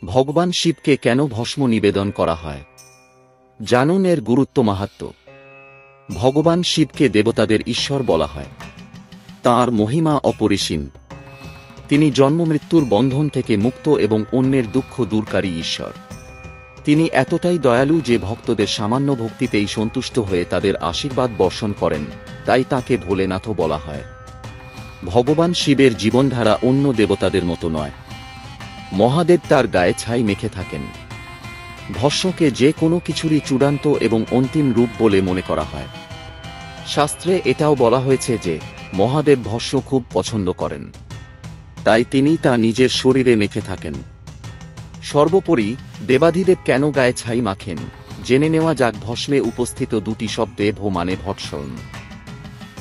ভগবান শিবকে কেন ভস্ম নিবেদন করা হয়? জানুন এর গুরুত্ব মাহাত্ম্য। ভগবান শিবকে দেবতাদের ঈশ্বর বলা হয়। তাঁর মহিমা অপরিসীম। তিনি জন্মমৃত্যুর বন্ধন থেকে মুক্ত এবং অন্যের দুঃখ দূরকারী ঈশ্বর। তিনি এতটাই দয়ালু যে ভক্তদের সামান্য ভক্তিতেই সন্তুষ্ট হয়ে তাদের আশীর্বাদ বর্ষণ করেন, তাই তাঁকে ভোলেনাথও বলা হয়। ভগবান শিবের জীবনধারা অন্য দেবতাদের মতো নয়। মহাদেব তার গায়ে ছাই মেখে থাকেন। ভস্মকে যে কোনো কিছুরই চূড়ান্ত এবং অন্তিম রূপ বলে মনে করা হয়। শাস্ত্রে এটাও বলা হয়েছে যে মহাদেব ভস্ম খুব পছন্দ করেন, তাই তিনি তা নিজের শরীরে মেখে থাকেন। সর্বোপরি দেবাধিদেব কেন গায়ে ছাই মাখেন জেনে নেওয়া যাক। ভস্মে উপস্থিত দুটি শব্দে ভো মানে ভৎসন।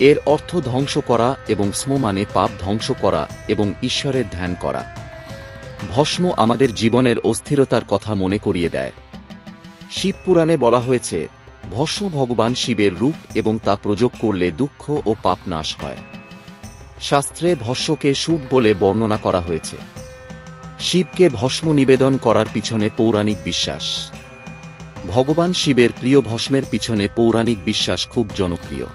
এর অর্থ ধ্বংস করা এবং স্ম মানে পাপ ধ্বংস করা এবং ঈশ্বরের ধ্যান করা। ভস্ম আমাদের জীবনের অস্থিরতার কথা মনে করিয়ে দেয়। শিবপুরাণে বলা হয়েছে ভস্ম ভগবান শিবের রূপ এবং তা প্রয়োগ করলে দুঃখ ও পাপ নাশ হয়। শাস্ত্রে ভস্মকে শুভ বলে বর্ণনা করা হয়েছে। শিবকে ভস্ম নিবেদন করার পিছনে পৌরাণিক বিশ্বাস। ভগবান শিবের প্রিয় ভস্মের পিছনে পৌরাণিক বিশ্বাস খুব জনপ্রিয়।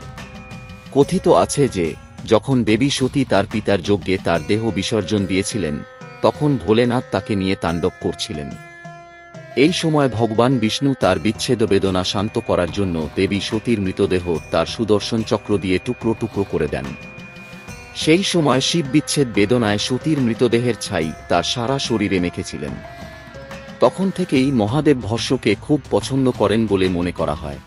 কথিত আছে যে যখন দেবী সতী তার পিতার যজ্ঞে তার দেহ বিসর্জন দিয়েছিলেন, তখন ভোলেনাথ তাকে নিয়ে তাণ্ডব করছিলেন। এই সময় ভগবান বিষ্ণু তার বিচ্ছেদ বেদনা শান্ত করার জন্য দেবী সতীর মৃতদেহ তার সুদর্শন চক্র দিয়ে টুকরো টুকরো করে দেন। সেই সময় শিব বিচ্ছেদ বেদনায় সতীর মৃতদেহের ছাই তার সারা শরীরে মেখেছিলেন। তখন থেকেই মহাদেব ভস্মকে খুব পছন্দ করেন বলে মনে করা হয়।